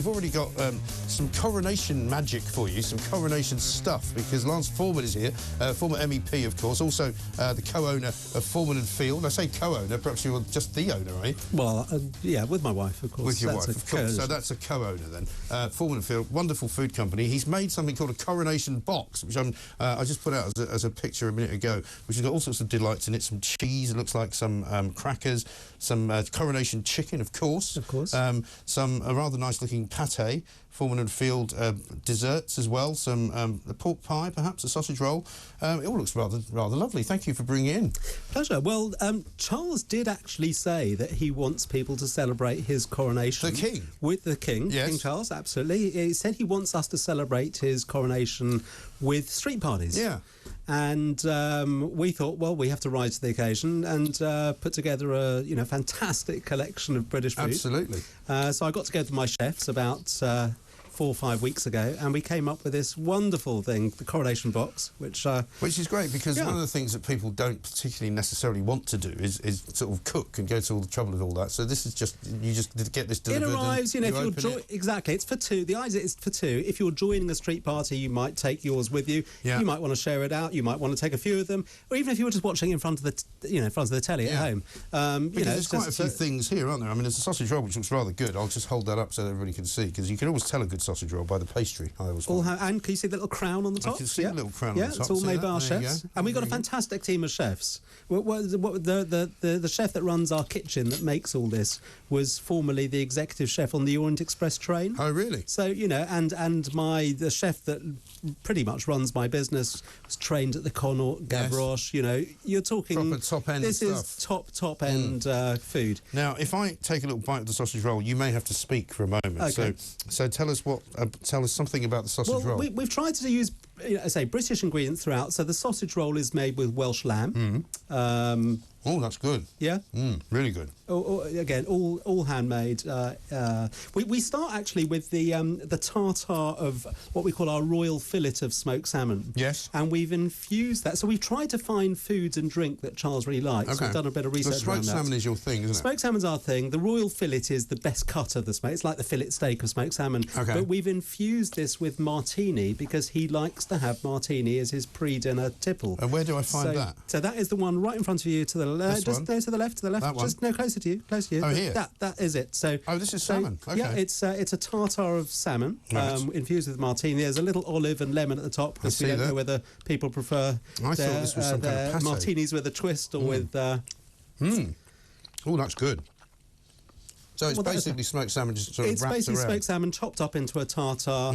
we've already got some coronation magic for you, some coronation stuff, because Lance Forman is here, former MEP, of course, also the co-owner of Forman and Field. I say co-owner, perhaps you're just the owner, are you? Well, yeah, with my wife, of course. With your wife, of course. So that's a co-owner then. Forman and Field, wonderful food company. He's made something called a Coronation Box, which I just put out as a picture a minute ago, which has got all sorts of delights in it. Some cheese, it looks like some crackers, some coronation chicken, of course. Of course. Some rather nice-looking pâté, Forman and Field desserts as well, some a pork pie, perhaps, a sausage roll. It all looks rather lovely. Thank you for bringing it in. Pleasure. Well, Charles did actually say that he wants people to celebrate his coronation. The King? With the King, yes. King Charles, absolutely. He said he wants us to celebrate his coronation with street parties. Yeah. And we thought, well, we have to rise to the occasion and put together a fantastic collection of British food. Absolutely. So I got together with my chefs about 4 or 5 weeks ago, and we came up with this wonderful thing, the Coronation Box, which is great, because one of the things that people don't particularly necessarily want to do is sort of cook and go to all the trouble of all that. So this is just, you just get this delivered. It arrives, if you're exactly. It's for two. The idea is for two. If you're joining a street party, you might take yours with you. Yeah. You might want to share it out. You might want to take a few of them, or even if you were just watching in front of the, in front of the telly at home. There's quite a few things here, aren't there? I mean, there's a sausage roll which looks rather good. I'll just hold that up so that everybody can see, because you can always tell a good sausage roll by the pastry. I always and can you see the little crown on the top? I can see the little crown on the top. Yeah, it's all made by our chefs. And we've got a fantastic team of chefs. The chef that runs our kitchen that makes all this was formerly the executive chef on the Orient Express train. Oh, really? So, and the chef that pretty much runs my business was trained at the Connaught, Gavroche. You're talking proper top end. This stuff. Is top end food. Now, if I take a little bite of the sausage roll, you may have to speak for a moment. Okay. So tell us something about the sausage roll. We've tried to use, British ingredients throughout. So the sausage roll is made with Welsh lamb. Oh, that's good. Yeah? Really good. Again, all handmade. We start actually with the tartare of what we call our royal fillet of smoked salmon. Yes. And we've infused that. So we've tried to find foods and drink that Charles really likes. Okay. We've done a bit of research around that. Smoked salmon is your thing, isn't it? Smoked salmon's our thing. The royal fillet is the best cut of the smoke. It's like the fillet steak of smoked salmon. Okay. But we've infused this with martini because he likes to have martini as his pre-dinner tipple. And where do I find that? So that is the one right in front of you to the left. Just to the left. That one? Just closer to you. Oh, here. That is it. So. Oh, this is salmon. Okay. Yeah, it's a tartare of salmon infused with martini. There's a little olive and lemon at the top because we don't know whether people prefer their martinis with a twist or with. Oh, that's good. So it's basically smoked salmon just sort of wrapped around. It's basically smoked salmon chopped up into a tartare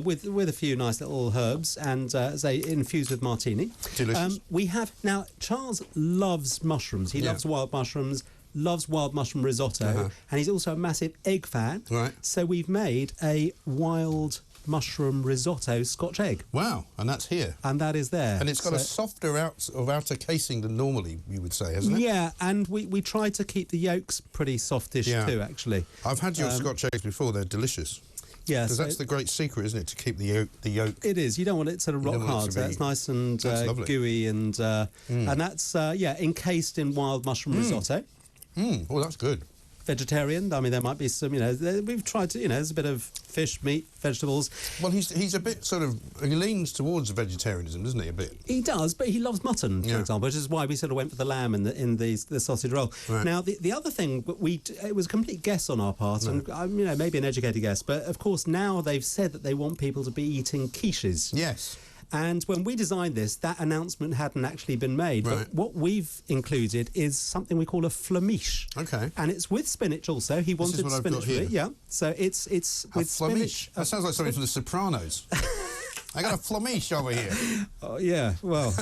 with a few nice little herbs and infused with martini. Delicious. We have now. Charles loves mushrooms. He loves wild mushrooms. Loves wild mushroom risotto, and he's also a massive egg fan. Right. So we've made a wild mushroom risotto Scotch egg. Wow, and that's here. And that is there. And it's got a softer outer casing than normally, you would say, hasn't it? Yeah, and we try to keep the yolks pretty softish too, actually. I've had your Scotch eggs before, they're delicious. Yeah, because that's the great secret, isn't it, to keep the yolk. It is. You don't want it sort of rock hard, so it's nice and gooey and that's encased in wild mushroom risotto. Oh, that's good. Vegetarian. I mean, there might be some. We've tried to. There's a bit of fish, meat, vegetables. Well, he's a bit he leans towards vegetarianism, doesn't he? A bit. He does, but he loves mutton, for example, which is why we sort of went for the lamb in the sausage roll. Right. Now, the other thing, it was a complete guess on our part, and maybe an educated guess, but of course now they've said that they want people to be eating quiches. Yes. And when we designed this, that announcement hadn't actually been made. Right. But what we've included is something we call a flamiche. Okay. And it's with spinach also. He wanted spinach with it. Yeah. So it's with spinach. That sounds like something from The Sopranos. I got a flamiche over here. Oh, yeah. Well,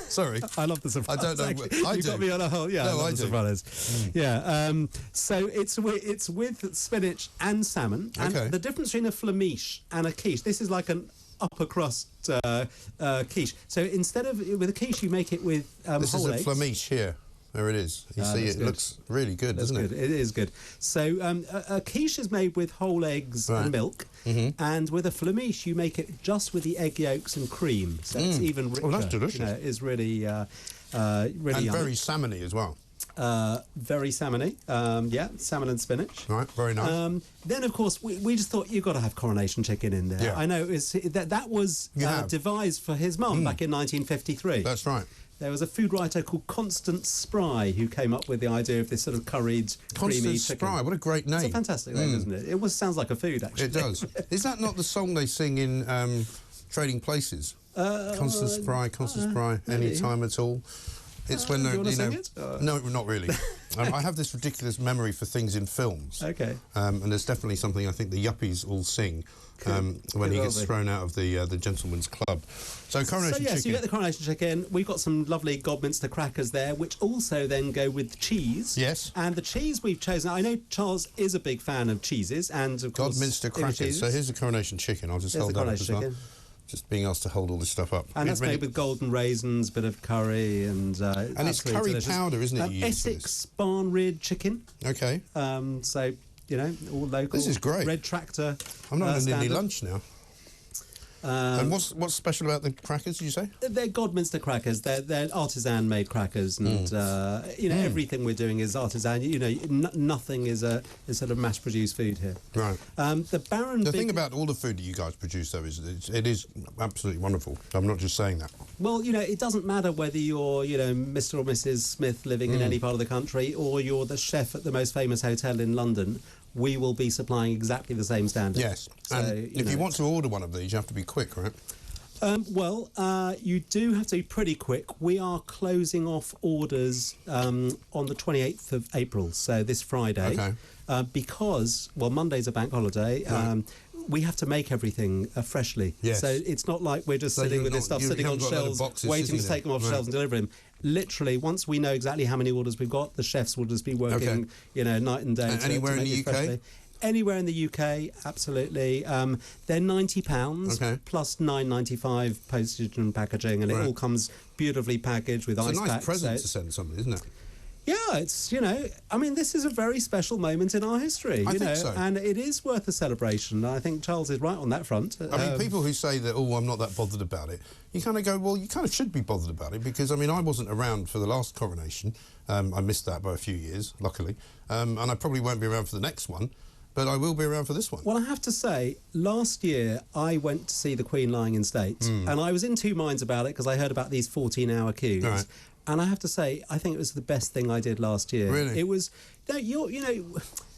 sorry. I love The Sopranos. I don't know. You got me on a whole. Yeah, no, I love The Sopranos. Yeah. So it's with spinach and salmon. And the difference between a flamiche and a quiche, this is like an upper crust quiche. So instead of with a quiche, you make it with this whole is eggs. a flamiche here. There it is. You see, it looks really good, doesn't it? It is good. So a quiche is made with whole eggs and milk, and with a flamiche you make it just with the egg yolks and cream. So it's even richer. Oh, that's delicious. It is really, really and yummy. very salmony as well. very salmony. Salmon and spinach. Right, very nice. Then, of course, we just thought you've got to have coronation chicken in there. Yeah. I know that was devised for his mum back in 1953. That's right. There was a food writer called Constance Spry who came up with the idea of this sort of curried, creamy Constance chicken. Spry, what a great name. It's a fantastic name, isn't it? It sounds like a food, actually. It does. Is that not the song they sing in Trading Places? Constance Spry, any time at all. It's when they're, sing it? No, not really. I have this ridiculous memory for things in films. Okay. And there's definitely something I think the yuppies all sing when he gets thrown out of the gentleman's club. So coronation chicken. So you get the coronation chicken. We've got some lovely Godminster crackers there, which also then go with cheese. Yes. And the cheese we've chosen, I know Charles is a big fan of cheeses, and of course Godminster crackers. So here's the coronation chicken. I'll just hold that up as well. Just being asked to hold all this stuff up. And that's made with golden raisins, bit of curry, and it's curry delicious. Powder, isn't it? Essex barn reared chicken. Okay. So all local. This is great. Red Tractor. I'm not having any lunch now. And what's special about the crackers, did you say? They're Godminster crackers. They're artisan-made crackers, and everything we're doing is artisan. Nothing is a sort of mass-produced food here. Right. The thing about all the food that you guys produce, though, is it is absolutely wonderful. I'm not just saying that. Well, it doesn't matter whether you're, Mr. or Mrs. Smith living in any part of the country, or you're the chef at the most famous hotel in London. We will be supplying exactly the same standard. Yes. So, and if you want to order one of these, you have to be quick, right? You do have to be pretty quick. We are closing off orders on the 28th of April, so this Friday. Okay. Because, Monday's a bank holiday. Right. We have to make everything freshly. Yes. So it's not like we're just sitting with this stuff sitting on shelves, waiting to take them off shelves and deliver them. Literally, once we know exactly how many orders we've got, the chefs will just be working, night and day. Anywhere in the UK? Freshly. Anywhere in the UK, absolutely. They're £90 plus £9.95 postage and packaging, and it all comes beautifully packaged with ice packs. It's a nice present to send somebody, isn't it? Yeah, it's, this is a very special moment in our history, I think so. And it is worth a celebration. I think Charles is right on that front. People who say that, I'm not that bothered about it, you kind of go, well, you kind of should be bothered about it, because, I wasn't around for the last coronation. I missed that by a few years, luckily. And I probably won't be around for the next one, but I will be around for this one. Well, I have to say, last year I went to see the Queen lying in state, and I was in two minds about it because I heard about these 14-hour queues. Right. And I have to say, I think it was the best thing I did last year. Really? It was,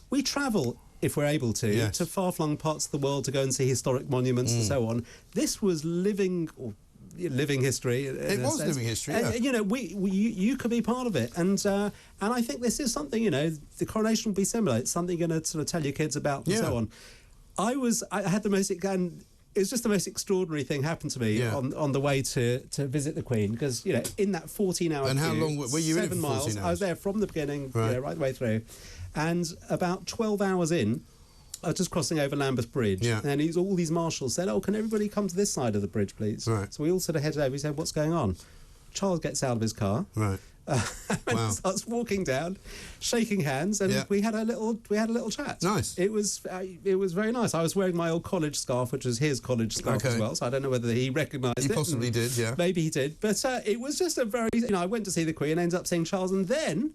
we travel, if we're able to far-flung parts of the world to go and see historic monuments and so on. This was living history. It was living history, yeah. You could be part of it. And I think this is something, the coronation will be similar. It's something you're going to sort of tell your kids about and so on. I had the most... It was just the most extraordinary thing happened to me on the way to visit the Queen, because in that 14-hour and how long were you 7 in? For 14 miles. hours? I was there from the beginning, right the way through, and about 12 hours in, I was just crossing over Lambeth Bridge, and all these marshals said, "Oh, can everybody come to this side of the bridge, please?" Right. So we all sort of headed over. He said, "What's going on?" Charles gets out of his car. Right. And starts walking down, shaking hands, and we had a little chat. Nice. It was very nice. I was wearing my old college scarf, which was his college scarf as well. So I don't know whether he recognised it. He possibly did, yeah. Maybe he did. But it was just a very. I went to see the Queen, ended up seeing Charles, and then,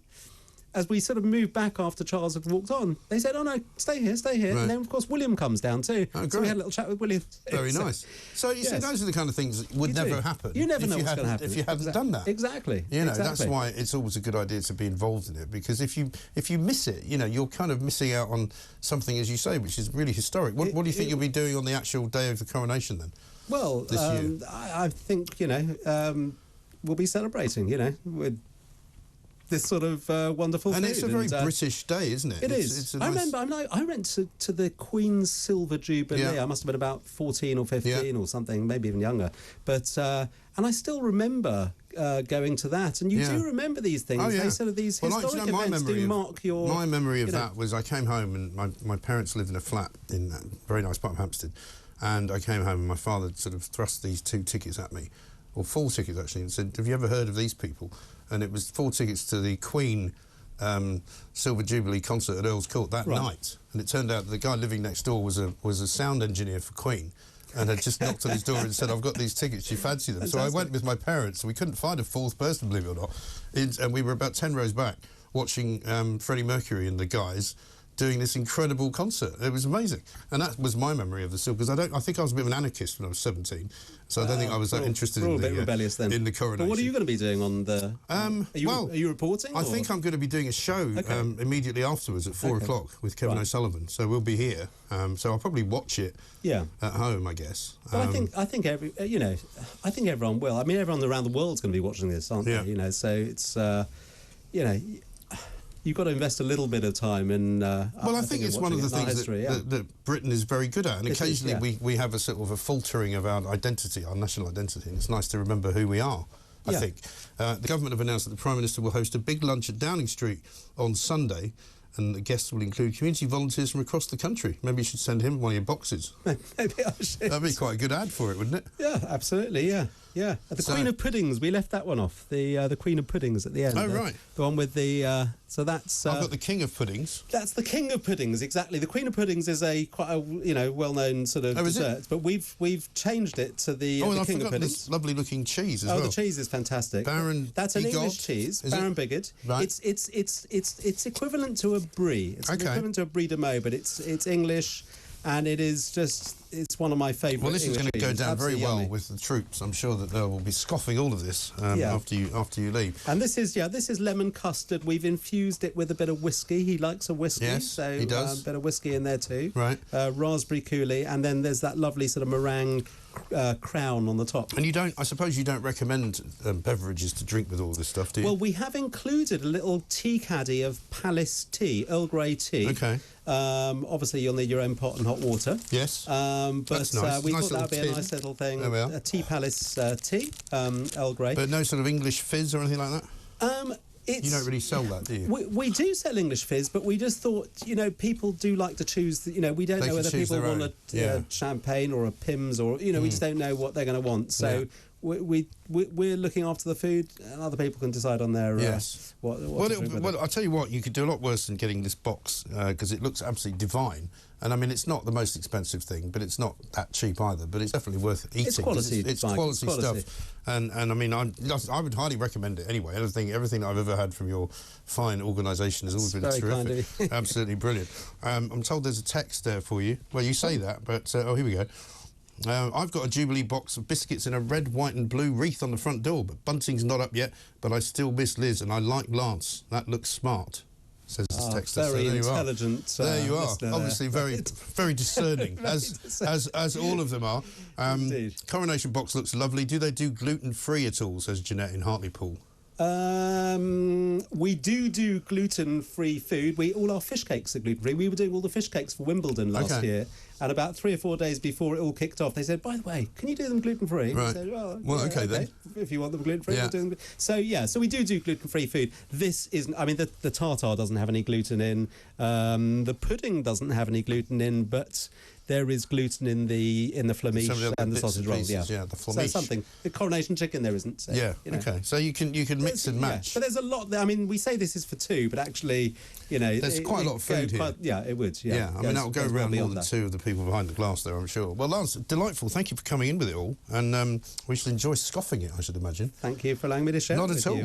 as we sort of moved back after Charles had walked on, they said, "Oh no, stay here." Right. And then of course William comes down too. Oh, great. So we had a little chat with William. Very nice. So you see, those are the kind of things that would never happen. You never know what's going to happen if you hadn't done that. Exactly. That's why it's always a good idea to be involved in it, because if you miss it, you're kind of missing out on something, as you say, which is really historic. What do you think you'll be doing on the actual day of the coronation then? Well, this year? I think we'll be celebrating. With this sort of wonderful and food. It's a very British day, isn't it? It is. I remember. I went to the Queen's Silver Jubilee. Yeah. I must have been about 14 or 15 or something, maybe even younger. But and I still remember going to that. And you do remember these things. Oh, yeah. They sort of these historic events do mark your. My memory of that was I came home and my parents lived in a flat in a very nice part of Hampstead, and I came home and my father sort of thrust these 2 tickets at me, or 4 tickets actually, and said, "Have you ever heard of these people?" And it was 4 tickets to the Queen Silver Jubilee concert at Earl's Court that night. And it turned out that the guy living next door was a sound engineer for Queen, and had just knocked on his door and said, "I've got these tickets, do you fancy them?" Fantastic. So I went with my parents. We couldn't find a 4th person, believe it or not. And we were about 10 rows back. watching Freddie Mercury and the guys doing this incredible concert. It was amazing, and that was my memory of the seal, because I think I was a bit of an anarchist when I was 17, so I don't think I was that interested in the rebellious then. In the coronation. But what are you going to be doing on the? Are you reporting? I think I'm going to be doing a show immediately afterwards at 4 o'clock with Kevin O'Sullivan. So we'll be here. So I'll probably watch it. At home, I guess. But I think everyone will. I mean, everyone around the world's going to be watching this, aren't they? You know, so it's you've got to invest a little bit of time in. Well, I think it's one of the things that Britain is very good at, and occasionally we have a sort of a faltering of our identity, our national identity, and it's nice to remember who we are. I think the government have announced that the Prime Minister will host a big lunch at Downing Street on Sunday, and the guests will include community volunteers from across the country. Maybe you should send him one of your boxes. Maybe I should. That'd be quite a good ad for it, wouldn't it? Yeah, absolutely. Yeah. The Queen of Puddings. We left that one off. The Queen of Puddings at the end. Oh right. The one with the. So that's. I've got the King of Puddings. That's the King of Puddings, exactly. The Queen of Puddings is quite a well-known sort of dessert, but we've changed it to the King of Puddings. This lovely looking cheese as well. Oh, the cheese is fantastic. That's an English cheese. Baron Bigod. Right. It's equivalent to a brie. It's equivalent to a brie de meaux, but it's English. And it's one of my favourite. Well, this is going to go down very well yummy. with the troops. I'm sure that they will be scoffing all of this after you leave. And this is lemon custard. We've infused it with a bit of whiskey. He likes a whiskey, so he does. A bit of whiskey in there too. Right. Raspberry coulis, and then there's that lovely sort of meringue crown on the top. And I suppose you don't recommend beverages to drink with all this stuff, do you? Well, we have included a little tea caddy of Palace tea, Earl Grey tea. Okay. Obviously, you'll need your own pot and hot water. Yes. But that's nice. We thought that would be a nice little thing. There we are. A Tea Palace tea, Earl Grey. But no sort of English fizz or anything like that? You don't really sell that, do you? We do sell English fizz, but we just thought, people do like to choose. We don't know whether people want a champagne or a Pimm's or, we just don't know what they're going to want. So we're looking after the food, and other people can decide on their what well, I'll tell you what, you could do a lot worse than getting this box because it looks absolutely divine. And I mean, it's not the most expensive thing, but it's not that cheap either. But it's definitely worth eating. It's quality. It's quality stuff. And I mean, I would highly recommend it anyway. Everything I've ever had from your fine organisation has always been terrific. Absolutely brilliant. I'm told there's a text there for you. Well, you say that, but here we go. I've got a Jubilee box of biscuits in a red, white and blue wreath on the front door, but bunting's not up yet, but I still miss Liz and I like Lance. That looks smart, says this texter. Very intelligent. There you are. Obviously very discerning, as all of them are. Indeed. Coronation Box looks lovely. Do they do gluten-free at all, says Jeanette in Hartlepool? We do gluten-free food. All our fish cakes are gluten-free. We were doing all the fish cakes for Wimbledon last year, and about 3 or 4 days before it all kicked off, they said, "By the way, can you do them gluten-free?" Right. I said, okay then. If you want them gluten-free, we'll do them. So we do gluten-free food. This isn't. I mean, the tartare doesn't have any gluten in. The pudding doesn't have any gluten in, but there is gluten in the flamiche and the sausage rolls. The flamiche. So something. The coronation chicken there isn't. So, okay. So you can mix and match. But there's a lot. I mean, we say this is for 2, but actually, there's quite a lot of food here. It would. I mean, that'll go around more than 2 of the people behind the glass there, I'm sure. Well, Lance, delightful. Thank you for coming in with it all, and we shall enjoy scoffing it, I should imagine. Thank you for allowing me to share. Not at all.